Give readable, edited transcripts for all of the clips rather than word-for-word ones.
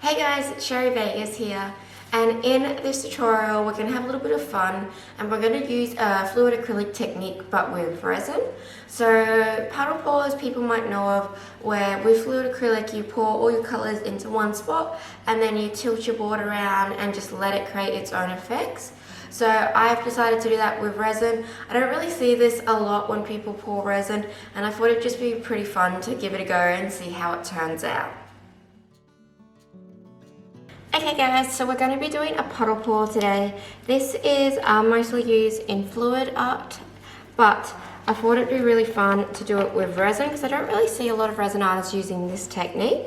Hey guys, it's Sherry Vegas here, and in this tutorial we're going to have a little bit of fun and we're going to use a fluid acrylic technique but with resin. So paddle pours people might know of, where with fluid acrylic you pour all your colours into one spot and then you tilt your board around and just let it create its own effects. So I've decided to do that with resin. I don't really see this a lot when people pour resin, and I thought it'd just be pretty fun to give it a go and see how it turns out. Okay guys, so we're going to be doing a puddle pour today. This is mostly used in fluid art, but I thought it'd be really fun to do it with resin because I don't really see a lot of resin artists using this technique.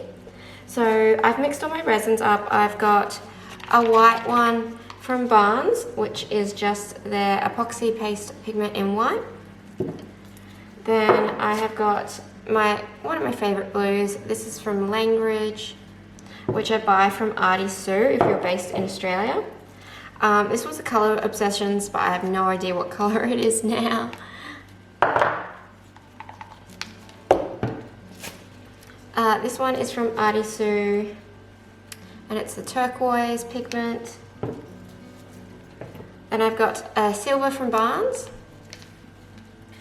So I've mixed all my resins up. I've got a white one from Barnes, which is just their epoxy paste pigment in white. Then I have got one of my favourite blues. This is from Langridge, which I buy from Artie Sue if you're based in Australia. This was the Colour Obsessions, but I have no idea what colour it is now. This one is from Artie Sue, and it's the turquoise pigment. Then I've got silver from Barnes.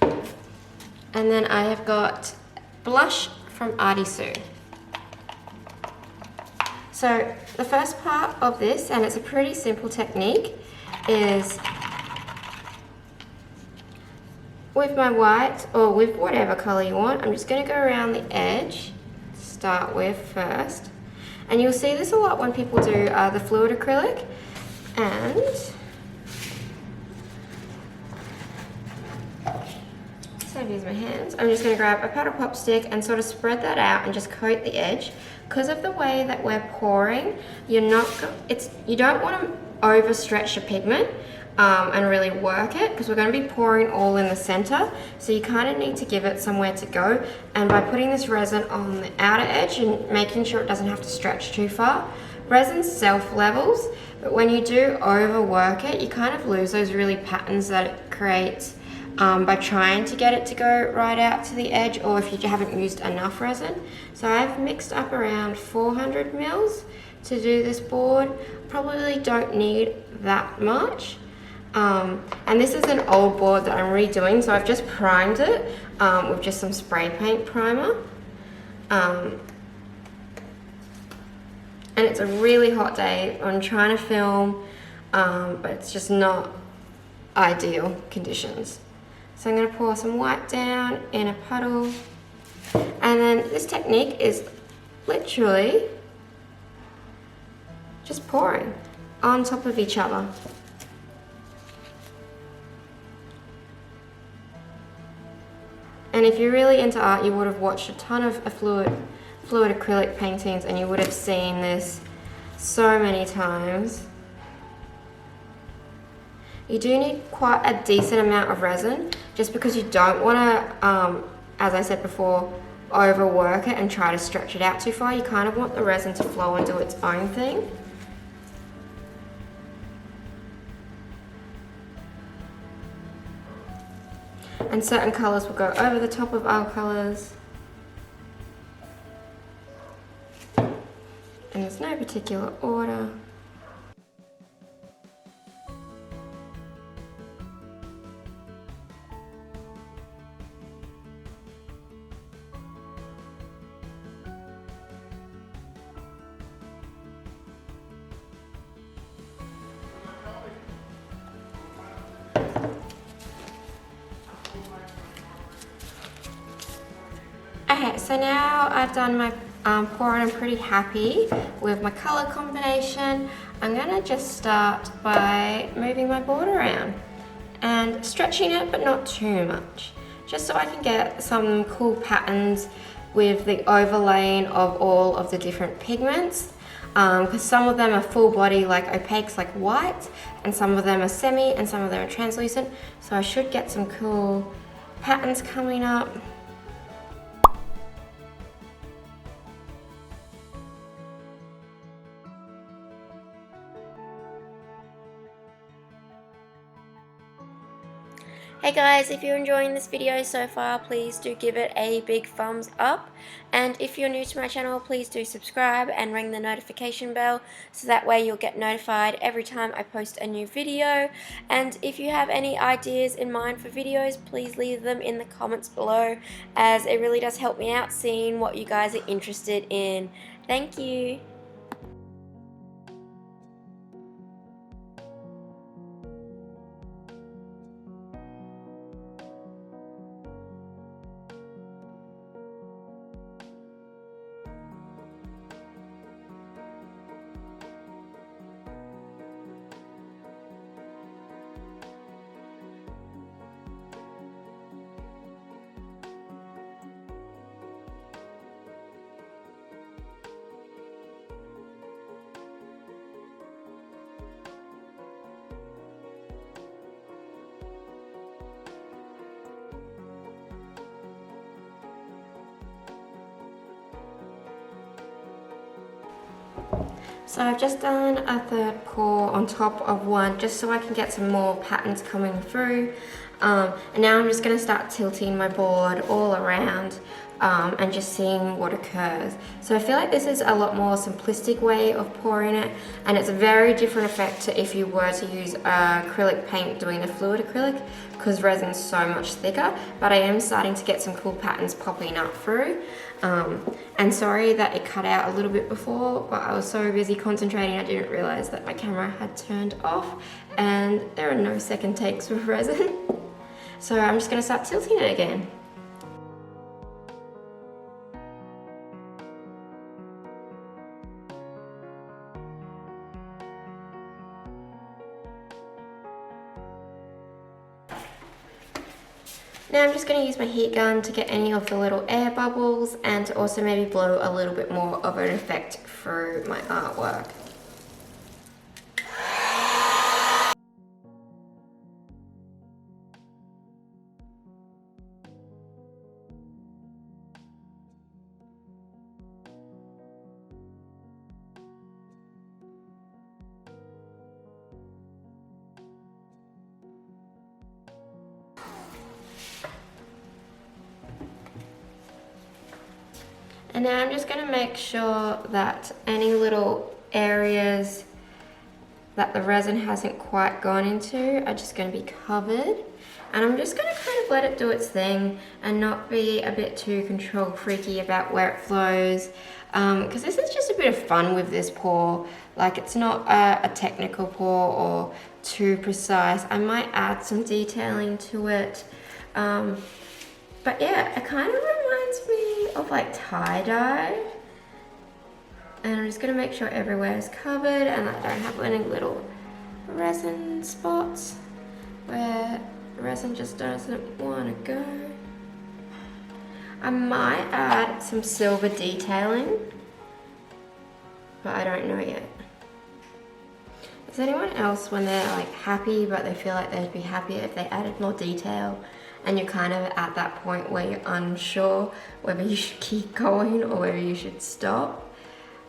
And then I have got blush from Artie Sue. So the first part of this, and it's a pretty simple technique, is with my white, or with whatever colour you want, I'm just going to go around the edge to start with first. And you'll see this a lot when people do the fluid acrylic. And so I've used my hands. I'm just going to grab a paddle pop stick and sort of spread that out and just coat the edge. Because of the way that we're pouring, you don't want to overstretch your pigment and really work it, because we're going to be pouring all in the center. So you kind of need to give it somewhere to go. And by putting this resin on the outer edge and making sure it doesn't have to stretch too far, resin self-levels, but when you do overwork it, you kind of lose those really patterns that it creates by trying to get it to go right out to the edge, or if you haven't used enough resin. So I've mixed up around 400 mils to do this board. Probably don't need that much. And this is an old board that I'm redoing, so I've just primed it with just some spray paint primer. And it's a really hot day. I'm trying to film, but it's just not ideal conditions. So I'm going to pour some white down in a puddle. And then this technique is literally just pouring on top of each other. And if you're really into art, you would have watched a ton of fluid acrylic paintings, and you would have seen this so many times. You do need quite a decent amount of resin, just because you don't want to, as I said before, overwork it and try to stretch it out too far. You kind of want the resin to flow and do its own thing. And certain colours will go over the top of our colours. And there's no particular order. Okay, so now I've done my pour and I'm pretty happy with my colour combination. I'm going to just start by moving my board around and stretching it, but not too much, just so I can get some cool patterns with the overlaying of all of the different pigments, because some of them are full body like opaques like white, and some of them are semi and some of them are translucent, so I should get some cool patterns coming up. Hey guys, if you're enjoying this video so far, please do give it a big thumbs up. And if you're new to my channel, please do subscribe and ring the notification bell so that way you'll get notified every time I post a new video. And if you have any ideas in mind for videos, please leave them in the comments below, as it really does help me out seeing what you guys are interested in. Thank you. So I've just done a third pour on top of one just so I can get some more patterns coming through. And now I'm just going to start tilting my board all around and just seeing what occurs. So I feel like this is a lot more simplistic way of pouring it, and it's a very different effect to if you were to use acrylic paint doing a fluid acrylic, because resin's so much thicker, but I am starting to get some cool patterns popping up through. And sorry that it cut out a little bit before, but I was so busy concentrating I didn't realize that my camera had turned off and there are no second takes with resin. So I'm just going to start tilting it again. Now I'm just going to use my heat gun to get any of the little air bubbles and to also maybe blow a little bit more of an effect through my artwork. And now I'm just going to make sure that any little areas that the resin hasn't quite gone into are just going to be covered. And I'm just going to kind of let it do its thing and not be a bit too control freaky about where it flows. Because this is just a bit of fun with this pour. Like, it's not a technical pour or too precise. I might add some detailing to it. But yeah, it kind of reminds me of like tie-dye. And I'm just gonna make sure everywhere is covered and I don't have any little resin spots where resin just doesn't wanna go. I might add some silver detailing, but I don't know yet. Is anyone else, when they're like happy but they feel like they'd be happier if they added more detail, and you're kind of at that point where you're unsure whether you should keep going or whether you should stop?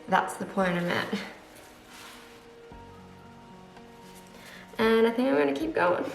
That's the point I'm at. And I think I'm going to keep going.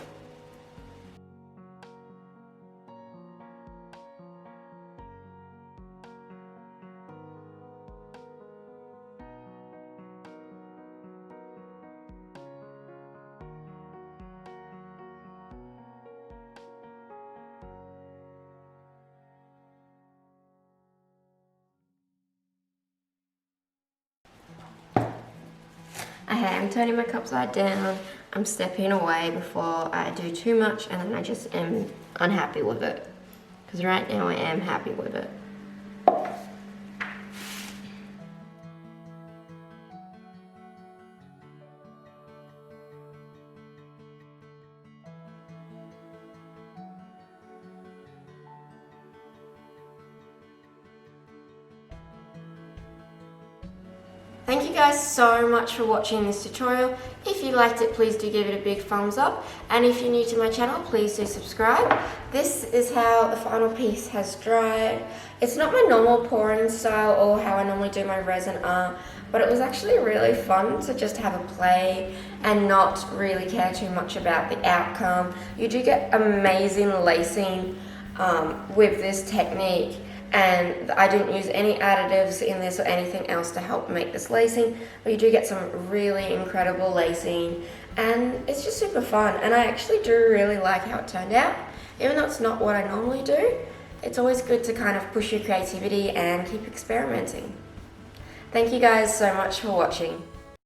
Okay, I'm turning my cup upside down. I'm stepping away before I do too much, and then I just am unhappy with it. Because right now I am happy with it. Thank you guys so much for watching this tutorial. If you liked it, please do give it a big thumbs up. And if you're new to my channel, please do subscribe. This is how the final piece has dried. It's not my normal pouring style or how I normally do my resin art, but it was actually really fun to just have a play and not really care too much about the outcome. You do get amazing lacing with this technique, and I didn't use any additives in this or anything else to help make this lacing, but you do get some really incredible lacing, and it's just super fun. And I actually do really like how it turned out. Even though it's not what I normally do, it's always good to kind of push your creativity and keep experimenting. Thank you guys so much for watching.